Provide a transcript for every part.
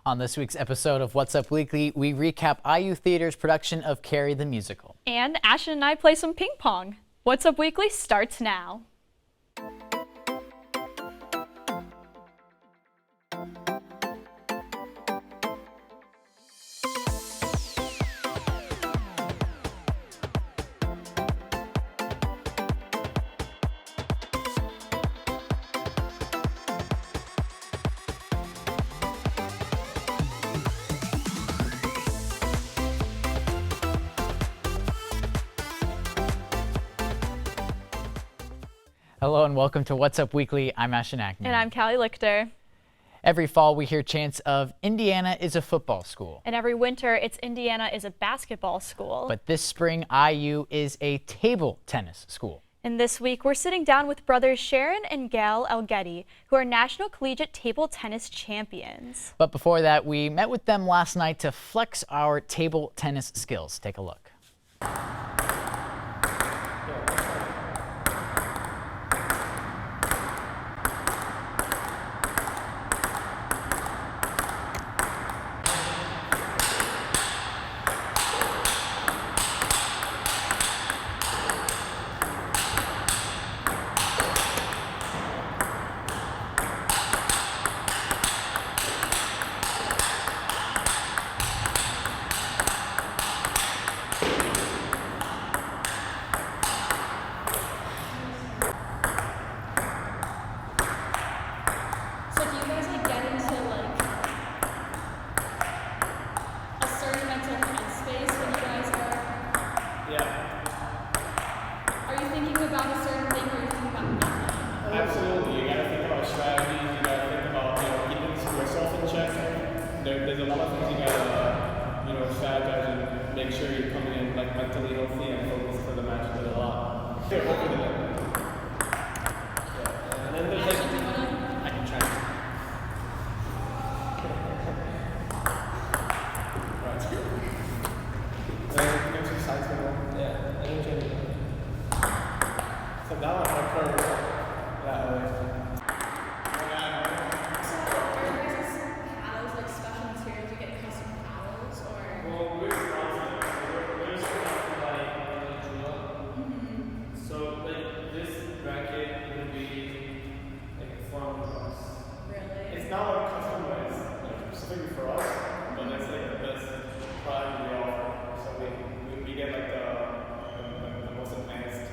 On this week's episode of What's Up Weekly, we recap IU Theater's production of Carrie the Musical. And Ashton and I play some ping pong. What's Up Weekly starts now. Hello and welcome to What's Up Weekly. I'm Ashton Ackman. And I'm Cali Lichter. Every fall we hear chants of Indiana is a football school. And every winter it's Indiana is a basketball school. But this spring IU is a table tennis school. And this week we're sitting down with brothers Sharon and Gal Alguetti, who are national collegiate table tennis champions. But before that, we met with them last night to flex our table tennis skills. Take a look. Absolutely, you gotta think about strategies, you gotta think about, keeping yourself in check. There's a lot of things you gotta, strategize and make sure you're coming in mentally healthy and focused for the match. There's a lot. Here, over the net. Yeah. And then there's I can try. Right. Then exercise more. Yeah. And then so now I'm a curve. It's not like customized specifically for us, but it's like the best product we offer. So we get like the most advanced,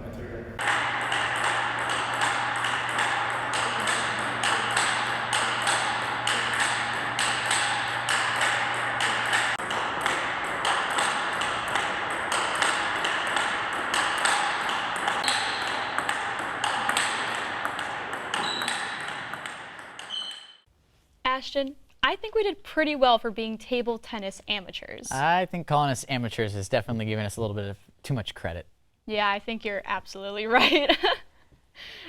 material. Ashton, I think we did pretty well for being table tennis amateurs. I think calling us amateurs is definitely giving us a little bit of too much credit. Yeah, I think you're absolutely right.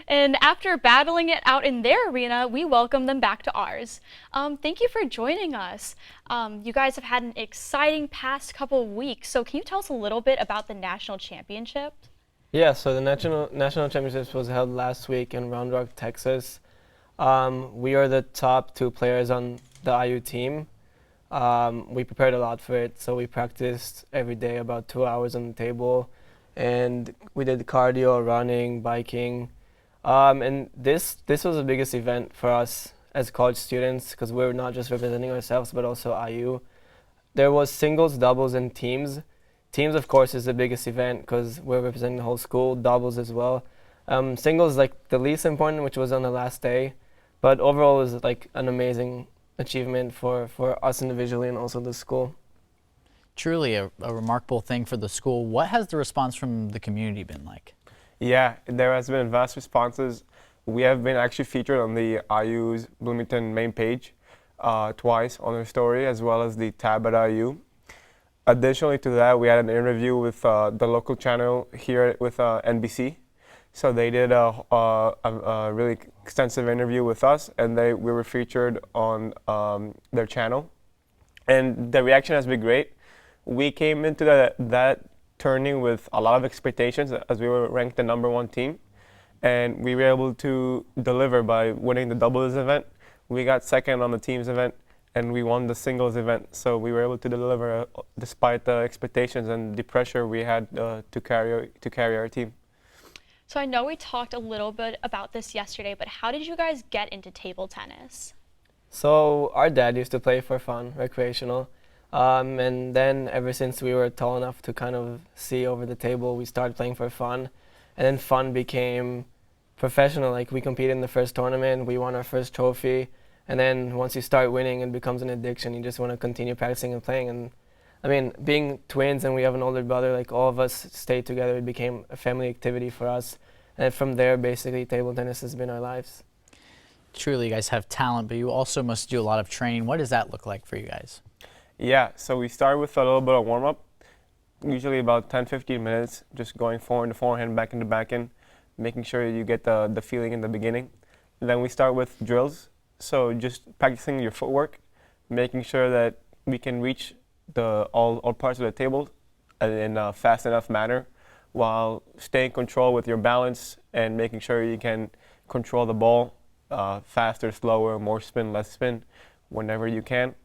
And after battling it out in their arena, we welcome them back to ours. Thank you for joining us. You guys have had an exciting past couple of weeks, so can you tell us a little bit about the national championship? Yeah, so the national championships was held last week in Round Rock, Texas. We are the top 2 players on the IU team. We prepared a lot for it, so we practiced every day about 2 hours on the table, and we did cardio, running, biking. And this was the biggest event for us as college students because we're not just representing ourselves but also IU. There was singles, doubles, and teams. Teams, of course, is the biggest event because we're representing the whole school, doubles as well. Singles like the least important, which was on the last day. But overall, it was like an amazing achievement for us individually and also the school. Truly a remarkable thing for the school. What has the response from the community been like? Yeah, there has been vast responses. We have been actually featured on the IU's Bloomington main page twice on our story, as well as the tab at IU. Additionally to that, we had an interview with the local channel here with NBC. So they did a really extensive interview with us, and we were featured on their channel. And the reaction has been great. We came into that turning with a lot of expectations as we were ranked the #1 team. And we were able to deliver by winning the doubles event. We got second on the teams event, and we won the singles event. So we were able to deliver despite the expectations and the pressure we had to carry our team. So I know we talked a little bit about this yesterday, but how did you guys get into table tennis? So our dad used to play for fun, recreational. And then ever since we were tall enough to kind of see over the table, we started playing for fun. And then fun became professional. Like we competed in the first tournament, we won our first trophy. And then once you start winning, it becomes an addiction. You just want to continue practicing and playing. And I mean, being twins and we have an older brother, like all of us stayed together. It became a family activity for us. And from there, basically, table tennis has been our lives. Truly, you guys have talent, but you also must do a lot of training. What does that look like for you guys? Yeah, so we start with a little bit of warm-up, usually about 10-15 minutes, just going forehand to forehand, backhand to backhand, making sure you get the feeling in the beginning. And then we start with drills, so just practicing your footwork, making sure that we can reach all parts of the table in a fast enough manner, while staying in control with your balance and making sure you can control the ball faster, slower, more spin, less spin, whenever you can.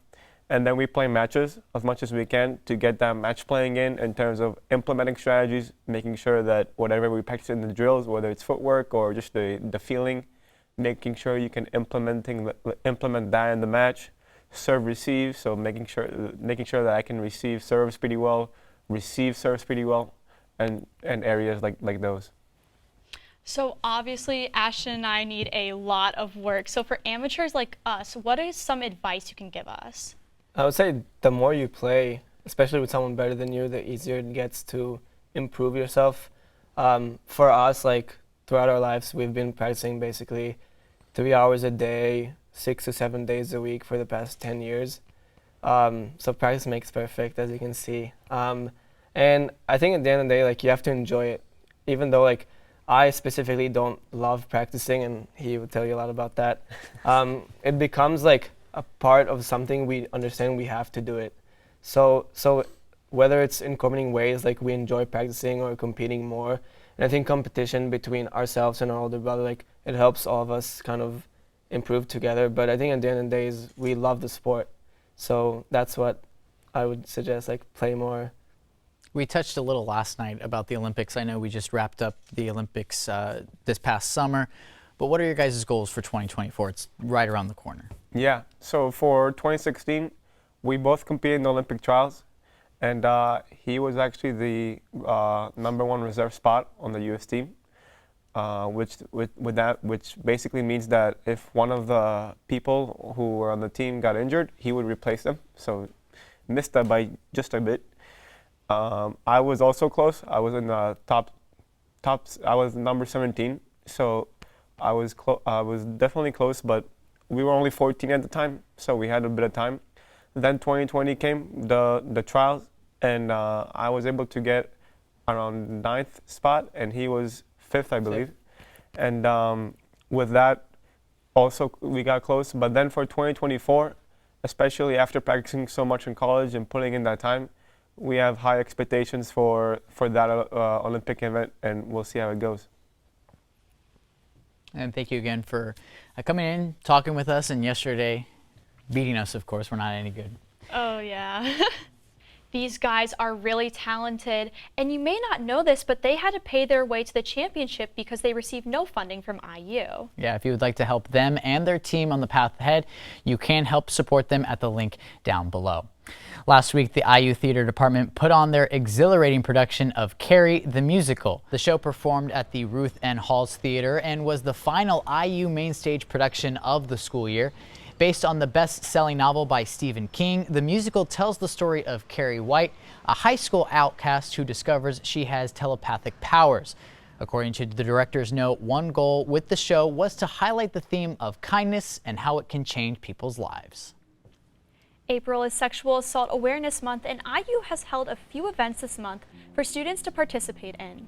And then we play matches as much as we can to get that match playing in terms of implementing strategies, making sure that whatever we practice in the drills, whether it's footwork or just the feeling, making sure you can implement that in the match. Serve, receive, so making sure that I can receive serves pretty well, receive serves pretty well, and areas like those. So obviously, Ashton and I need a lot of work. So for amateurs like us, what is some advice you can give us? I would say the more you play, especially with someone better than you, the easier it gets to improve yourself. For us, like throughout our lives, we've been practicing basically 3 hours a day, 6 to 7 days a week for the past 10 years. So practice makes perfect, as you can see. And I think at the end of the day, like you have to enjoy it. Even though like I specifically don't love practicing, and he would tell you a lot about that, it becomes like a part of something we understand we have to do it. So whether it's incorporating ways like we enjoy practicing or competing more, and I think competition between ourselves and our older brother, like it helps all of us kind of improve together. But I think at the end of the day is we love the sport. So that's what I would suggest, like play more. We touched a little last night about the Olympics. I know we just wrapped up the Olympics this past summer, but what are your guys' goals for 2024? It's right around the corner. Yeah, so for 2016, we both competed in the Olympic trials, and he was actually the #1 reserve spot on the U.S. team, which basically means that if one of the people who were on the team got injured, he would replace them. So missed that by just a bit. I was also close. I was in the top. I was number 17, so I was definitely close, but we were only 14 at the time, so we had a bit of time. Then 2020 came, the trials, and I was able to get around 9th spot, and he was 5th, I believe. And with that, also we got close. But then for 2024, especially after practicing so much in college and putting in that time, we have high expectations for that Olympic event, and we'll see how it goes. And thank you again for coming in, talking with us, and yesterday beating us, of course. We're not any good. Oh, yeah. These guys are really talented, and you may not know this, but they had to pay their way to the championship because they received no funding from IU. Yeah, if you would like to help them and their team on the path ahead, you can help support them at the link down below. Last week, the IU Theater Department put on their exhilarating production of Carrie the Musical. The show performed at the Ruth N. Halls Theater and was the final IU main stage production of the school year. Based on the best-selling novel by Stephen King, the musical tells the story of Carrie White, a high school outcast who discovers she has telepathic powers. According to the director's note, one goal with the show was to highlight the theme of kindness and how it can change people's lives. April is Sexual Assault Awareness Month, and IU has held a few events this month for students to participate in.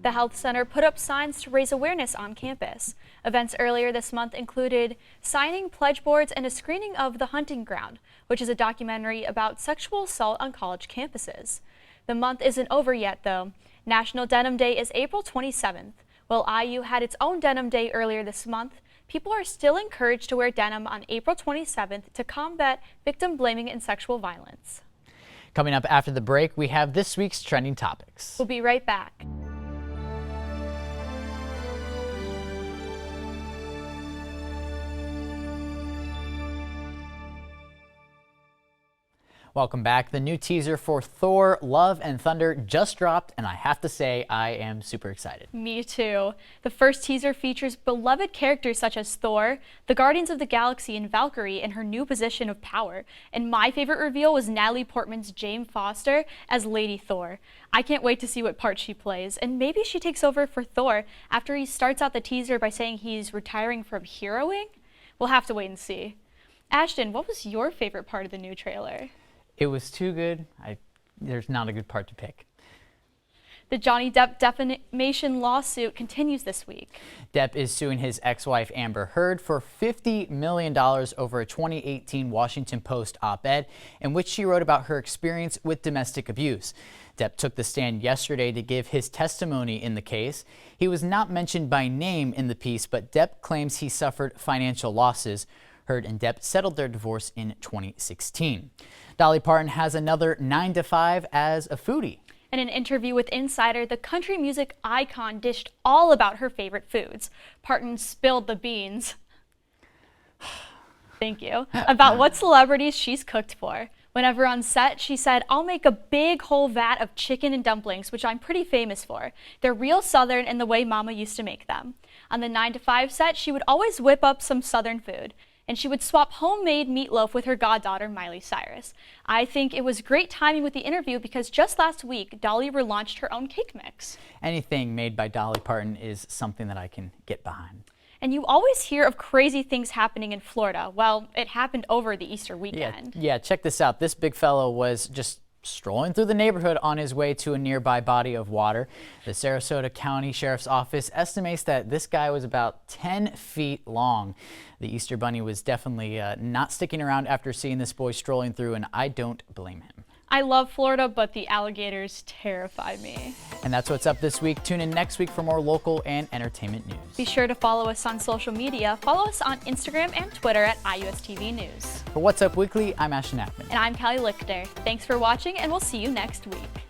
The Health Center put up signs to raise awareness on campus. Events earlier this month included signing pledge boards and a screening of The Hunting Ground, which is a documentary about sexual assault on college campuses. The month isn't over yet, though. National Denim Day is April 27th. While IU had its own Denim Day earlier this month, people are still encouraged to wear denim on April 27th to combat victim blaming and sexual violence. Coming up after the break, we have this week's trending topics. We'll be right back. Welcome back. The new teaser for Thor, Love and Thunder just dropped, and I have to say I am super excited. Me too. The first teaser features beloved characters such as Thor, the Guardians of the Galaxy, and Valkyrie in her new position of power. And my favorite reveal was Natalie Portman's Jane Foster as Lady Thor. I can't wait to see what part she plays, and maybe she takes over for Thor after he starts out the teaser by saying he's retiring from heroing? We'll have to wait and see. Ashton, what was your favorite part of the new trailer? It was too good. There's not a good part to pick. The Johnny Depp defamation lawsuit continues this week. Depp is suing his ex-wife Amber Heard for $50 million over a 2018 Washington Post op-ed in which she wrote about her experience with domestic abuse. Depp took the stand yesterday to give his testimony in the case. He was not mentioned by name in the piece, but Depp claims he suffered financial losses. Heard and Depp settled their divorce in 2016. Dolly Parton has another 9 to 5 as a foodie. In an interview with Insider, the country music icon dished all about her favorite foods. Parton spilled the beans. Thank you. About what celebrities she's cooked for. Whenever on set, she said, "I'll make a big whole vat of chicken and dumplings, which I'm pretty famous for. They're real Southern in the way Mama used to make them." On the 9 to 5 set, she would always whip up some Southern food, and she would swap homemade meatloaf with her goddaughter, Miley Cyrus. I think it was great timing with the interview because just last week, Dolly relaunched her own cake mix. Anything made by Dolly Parton is something that I can get behind. And you always hear of crazy things happening in Florida. Well, it happened over the Easter weekend. Yeah, check this out. This big fellow was just strolling through the neighborhood on his way to a nearby body of water. The Sarasota County Sheriff's Office estimates that this guy was about 10 feet long. The Easter Bunny was definitely not sticking around after seeing this boy strolling through, and I don't blame him. I love Florida, but the alligators terrify me. And that's what's up this week. Tune in next week for more local and entertainment news. Be sure to follow us on social media. Follow us on Instagram and Twitter at IUSTV News. For What's Up Weekly, I'm Ashton Ackman. And I'm Callie Lichter. Thanks for watching, and we'll see you next week.